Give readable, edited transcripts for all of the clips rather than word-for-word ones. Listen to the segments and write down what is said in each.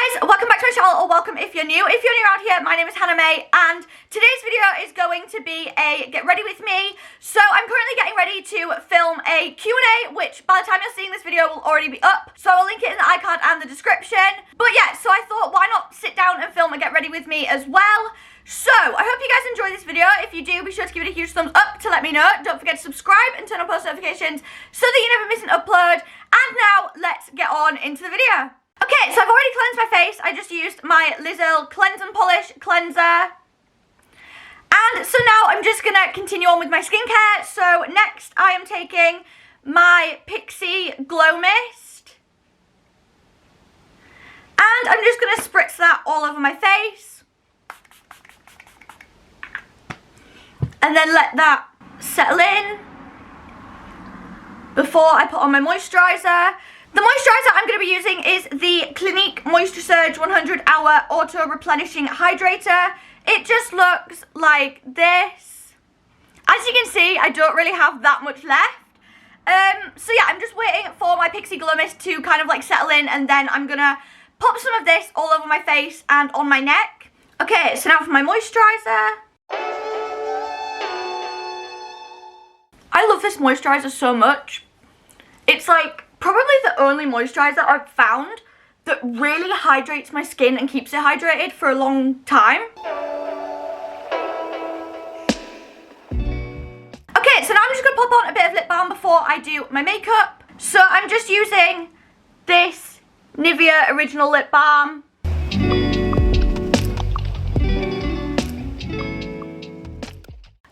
Guys, welcome back to my channel, or welcome if you're new. If you're new around here, my name is Hanna Mai, and today's video is going to be a get ready with me. So I'm currently getting ready to film a Q&A, which by the time you're seeing this video will already be up. So I'll link it in the icon and the description. But yeah, so I thought, why not sit down and film a get ready with me as well. So, I hope you guys enjoy this video. If you do, be sure to give it a huge thumbs up to let me know. Don't forget to subscribe and turn on post notifications so that you never miss an upload. And now, let's get on into the video. Okay, so I've already cleansed my face. I just used my Lizzle Cleanse and Polish Cleanser. And so now I'm just going to continue on with my skincare. So next I am taking my Pixie Glow Mist. And I'm just going to spritz that all over my face. And then let that settle in before I put on my moisturiser. The moisturiser I'm going to be using is the Clinique Moisture Surge 100 Hour Auto Replenishing Hydrator. It just looks like this. As you can see, I don't really have that much left. So yeah, I'm just waiting for my Pixie Glow Mist to kind of like settle in, and then I'm going to pop some of this all over my face and on my neck. Okay, so now for my moisturiser. I love this moisturiser so much. It's like probably the only moisturiser I've found that really hydrates my skin and keeps it hydrated for a long time. Okay, so now I'm just going to pop on a bit of lip balm before I do my makeup. So I'm just using this Nivea Original Lip Balm.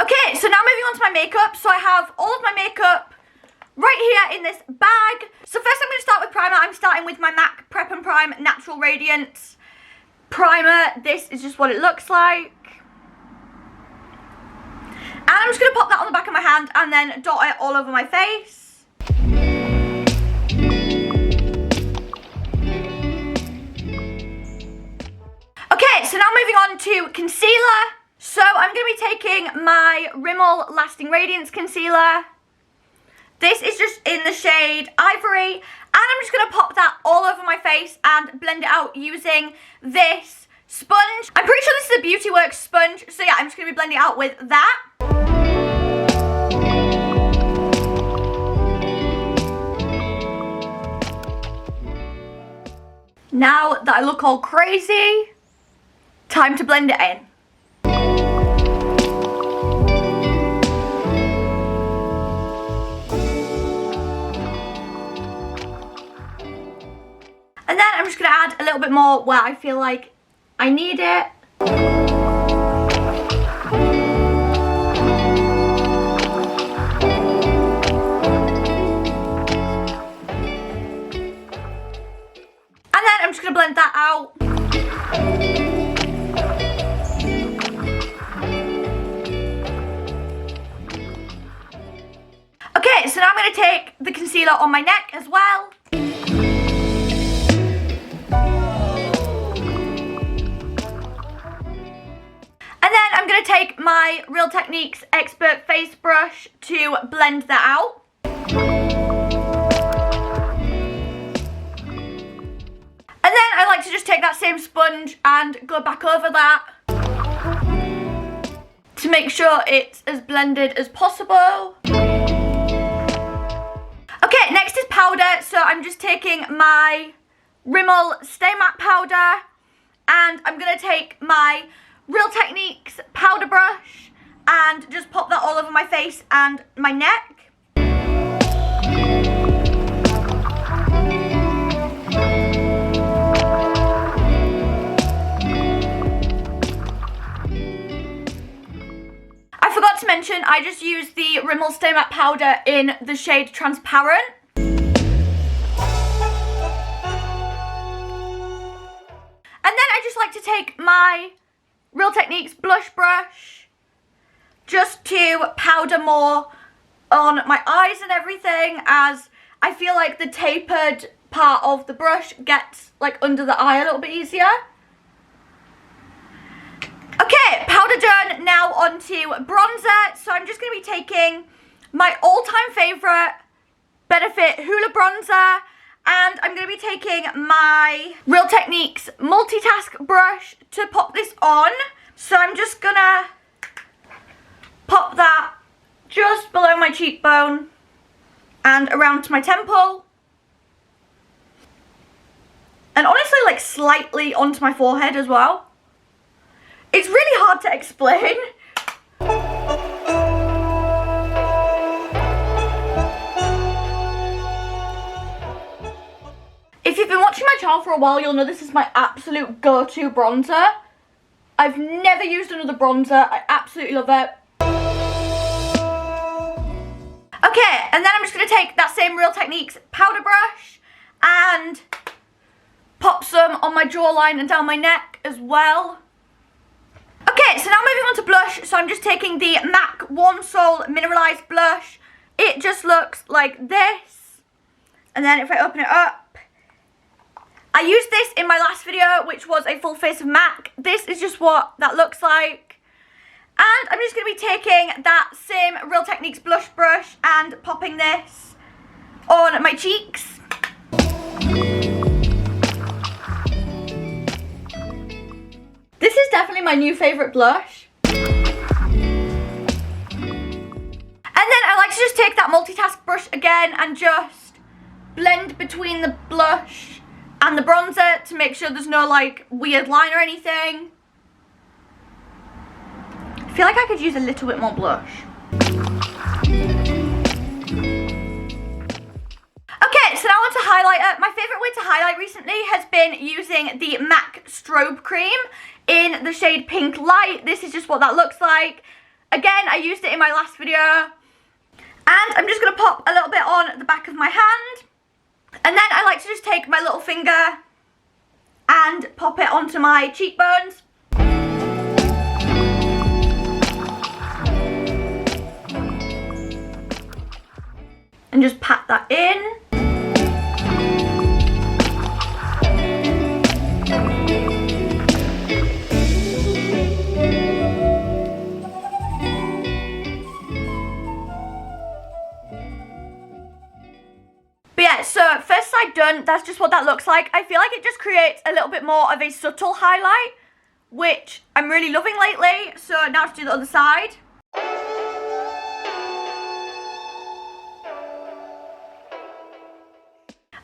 Okay, so now moving on to my makeup. So I have all of my makeup right here in this bag. So first I'm going to start with primer. I'm starting with my MAC Prep and Prime Natural Radiance Primer. This is just what it looks like. And I'm just going to pop that on the back of my hand and then dot it all over my face. Okay, so now moving on to concealer. So I'm going to be taking my Rimmel Lasting Radiance Concealer. This is just in the shade Ivory, and I'm just going to pop that all over my face and blend it out using this sponge. I'm pretty sure this is a Beauty Works sponge, so yeah, I'm just going to be blending it out with that. Now that I look all crazy, time to blend it in. And then I'm just going to add a little bit more where I feel like I need it. And then I'm just going to blend that out. Okay, so now I'm going to take the concealer on my neck as well. And then I'm going to take my Real Techniques Expert Face Brush to blend that out. And then I like to just take that same sponge and go back over that to make sure it's as blended as possible. Okay, next is powder. So I'm just taking my Rimmel Stay Matte Powder, and I'm going to take my Real Techniques powder brush and just pop that all over my face and my neck. I forgot to mention, I just used the Rimmel Stay Matte powder in the shade Transparent. And then I just like to take my Real Techniques blush brush just to powder more on my eyes and everything, as I feel like the tapered part of the brush gets like under the eye a little bit easier. Okay, powder done. Now onto bronzer. So I'm just going to be taking my all-time favourite Benefit Hoola bronzer, And I'm going to be taking my Real Techniques multitask brush to pop this on. So I'm just going to pop that just below my cheekbone and around to my temple. And honestly, like slightly onto my forehead as well. It's really hard to explain. If you've been watching my channel for a while, you'll know this is my absolute go-to bronzer. I've never used another bronzer. I absolutely love it. Okay, and then I'm just going to take that same Real Techniques powder brush and pop some on my jawline and down my neck as well. Okay, so now moving on to blush. So I'm just taking the MAC Warm Soul Mineralized Blush. It just looks like this. And then if I open it up, I used this in my last video, which was a full face of MAC. This is just what that looks like. And I'm just going to be taking that same Real Techniques blush brush and popping this on my cheeks. This is definitely my new favourite blush. And then I like to just take that multitask brush again and just blend between the blush and the bronzer to make sure there's no like weird line or anything. I feel like I could use a little bit more blush. Okay, so now on to highlighter. My favourite way to highlight recently has been using the MAC Strobe Cream in the shade Pink Light. This is just what that looks like. Again, I used it in my last video. And I'm just going to pop a little bit on the back of my hand. And then I like to just take my little finger and pop it onto my cheekbones. And just pat that in. But yeah, so first side done, that's just what that looks like. I feel like it just creates a little bit more of a subtle highlight, which I'm really loving lately. So now to do the other side.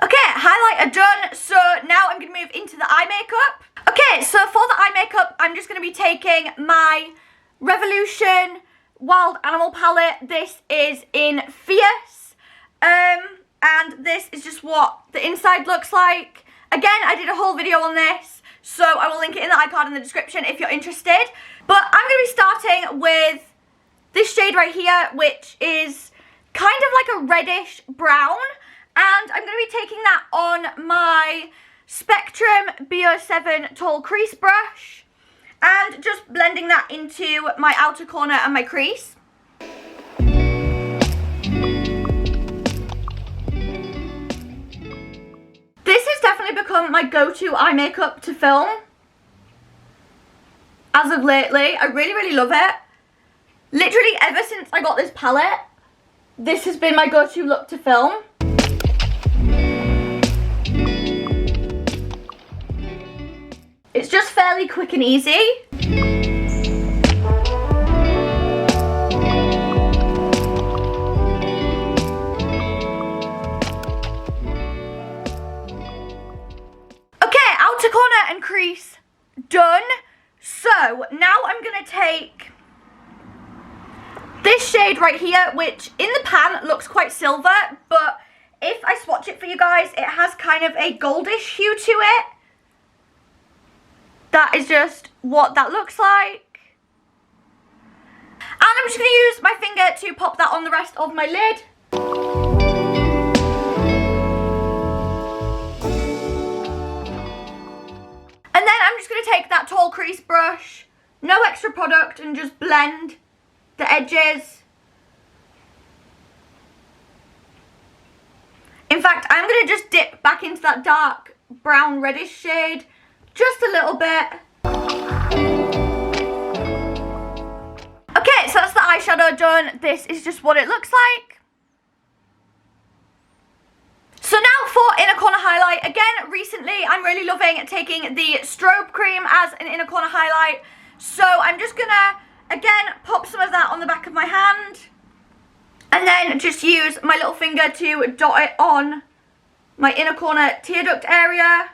Okay, highlighter done, so now I'm going to move into the eye makeup. Okay, so for the eye makeup, I'm just going to be taking my Revolution Wild Animal palette. This is in Fierce, and this is just what the inside looks like. Again, I did a whole video on this, so I will link it in the iCard in the description if you're interested. But I'm going to be starting with this shade right here, which is kind of like a reddish brown. And I'm going to be taking that on my Spectrum BO7 Tall Crease Brush and just blending that into my outer corner and my crease. This has definitely become my go-to eye makeup to film as of lately. I really, really love it. Literally ever since I got this palette, this has been my go-to look to film. It's just fairly quick and easy. Okay, outer corner and crease done. So now I'm going to take this shade right here, which in the pan looks quite silver, but if I swatch it for you guys, it has kind of a goldish hue to it. That is just what that looks like. And I'm just going to use my finger to pop that on the rest of my lid. And then I'm just going to take that tall crease brush, no extra product, and just blend the edges. In fact, I'm going to just dip back into that dark brown reddish shade. Just a little bit. Okay, so that's the eyeshadow done. This is just what it looks like. So now for inner corner highlight. Again, recently I'm really loving taking the strobe cream as an inner corner highlight. So I'm just gonna, again, pop some of that on the back of my hand. And then just use my little finger to dot it on my inner corner tear duct area.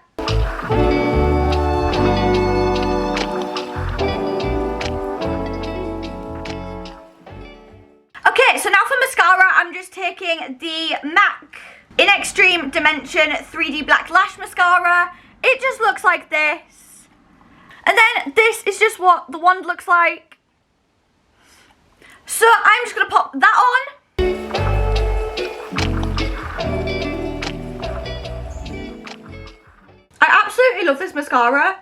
Okay, so now for mascara, I'm just taking the MAC in Extreme Dimension 3D Black Lash Mascara. It just looks like this. And then this is just what the wand looks like. So I'm just going to pop that on. I absolutely love this mascara.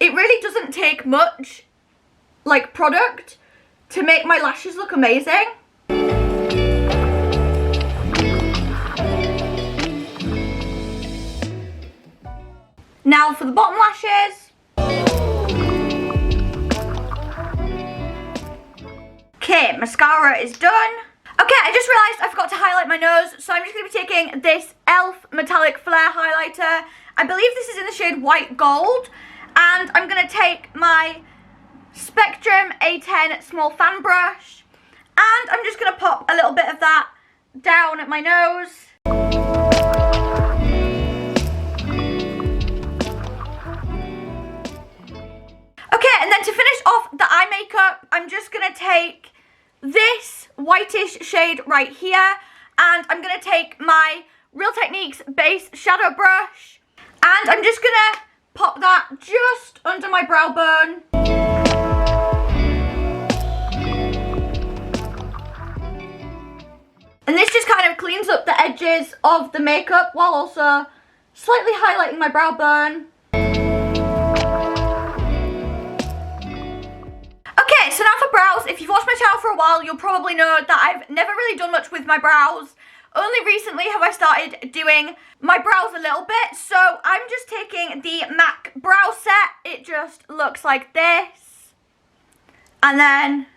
It really doesn't take much, like, product to make my lashes look amazing. Now for the bottom lashes. Okay, mascara is done. Okay, I just realised I forgot to highlight my nose, so I'm just going to be taking this e.l.f. Metallic Flare Highlighter. I believe this is in the shade White Gold. And I'm going to take my Spectrum A10 Small Fan Brush. And I'm just going to pop a little bit of that down at my nose. Okay, and then to finish off the eye makeup, I'm just going to take this whitish shade right here, and I'm going to take my Real Techniques Base Shadow Brush, and I'm just going to pop that just under my brow bone. And this just kind of cleans up the edges of the makeup while also slightly highlighting my brow bone. Okay, so now for brows. If you've watched my channel for a while, you'll probably know that I've never really done much with my brows. Only recently have I started doing my brows a little bit. So I'm just taking the MAC brow set. It just looks like this. And then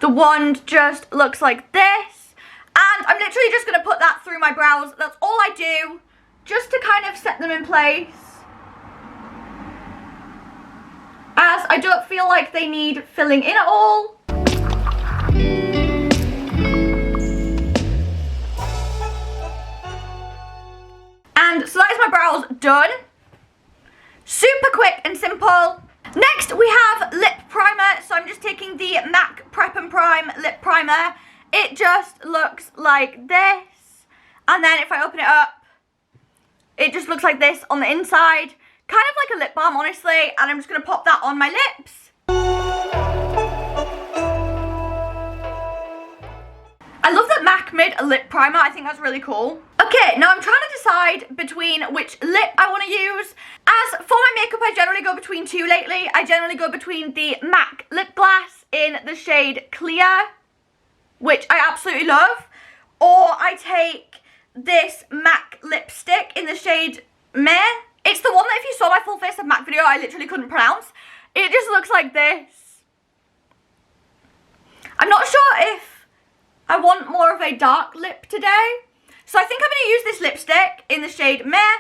the wand just looks like this. And I'm literally just going to put that through my brows. That's all I do, just to kind of set them in place, as I don't feel like they need filling in at all. And so that is my brows done. Super quick and simple. Next we have lip primer. So I'm just taking the MAC Prep and Prime lip primer. It just looks like this. And then if I open it up, it just looks like this on the inside. Kind of like a lip balm, honestly. And I'm just going to pop that on my lips. I love that MAC made a lip primer. I think that's really cool. Okay, now I'm trying to decide between which lip I want to use. As for my makeup, I generally go between two lately. I generally go between the MAC lip gloss in the shade Clear, which I absolutely love, or I take this MAC lipstick in the shade Meh. It's the one that if you saw my full face of MAC video, I literally couldn't pronounce. It just looks like this. I'm not sure if I want more of a dark lip today, so I think I'm going to use this lipstick in the shade Meh,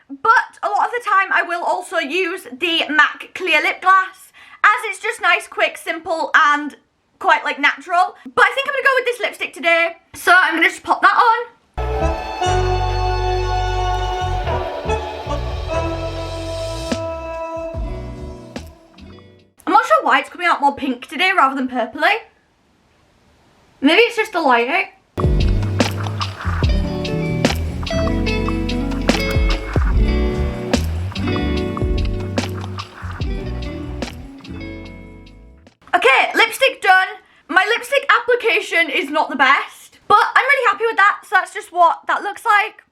but a lot of the time I will also use the MAC Clear Lip Gloss, as it's just nice, quick, simple, and quite like natural. But I think I'm going to go with this lipstick today, so I'm going to just pop that on. I'm not sure why it's coming out more pink today rather than purpley. Maybe it's just the lighting. Okay, lipstick done. My lipstick application is not the best, but I'm really happy with that, so that's just what that looks like.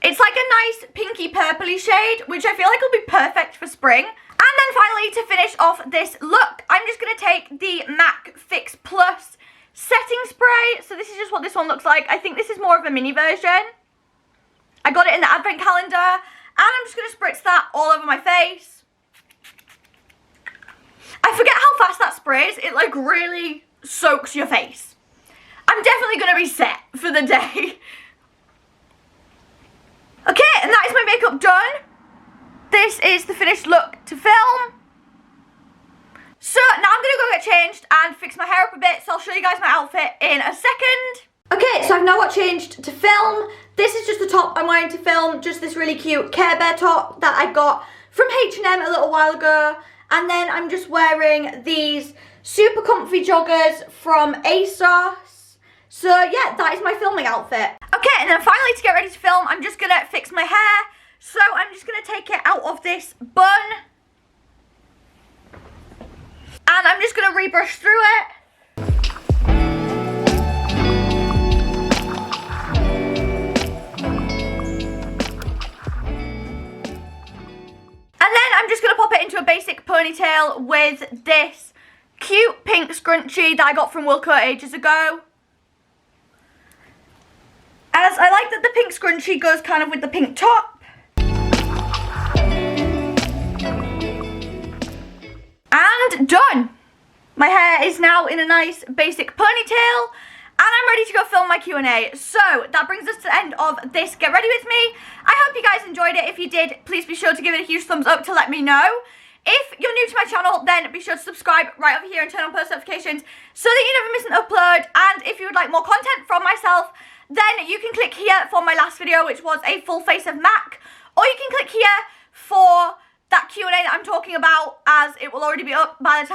It's like a nice pinky purpley shade, which I feel like will be perfect for spring. And then finally, to finish off this look, I'm just going to take the MAC Fix Plus setting spray. So this is just what this one looks like. I think this is more of a mini version. I got it in the advent calendar, and I'm just going to spritz that all over my face. I forget how fast that sprays. It like really soaks your face. I'm definitely going to be set for the day. Okay, and that is my makeup done. This is the finished look to film. So now I'm gonna go get changed and fix my hair up a bit, so I'll show you guys my outfit in a second. Okay, so I've now got changed to film. This is just the top I'm wearing to film, just this really cute Care Bear top that I got from H&M a little while ago. And then I'm just wearing these super comfy joggers from ASOS. So yeah, that is my filming outfit. Okay, and then finally to get ready to film, I'm just gonna fix my hair. So I'm just gonna take it out of this bun. And I'm just gonna rebrush through it. I'm just going to pop it into a basic ponytail with this cute pink scrunchie that I got from Wilko ages ago. As I like that the pink scrunchie goes kind of with the pink top. And done! My hair is now in a nice basic ponytail. And I'm ready to go film my Q&A. So that brings us to the end of this Get Ready With Me. I hope you guys enjoyed it. If you did, please be sure to give it a huge thumbs up to let me know. If you're new to my channel, then be sure to subscribe right over here and turn on post notifications so that you never miss an upload. And if you would like more content from myself, then you can click here for my last video, which was a full face of MAC. Or you can click here for that Q&A that I'm talking about, as it will already be up by the time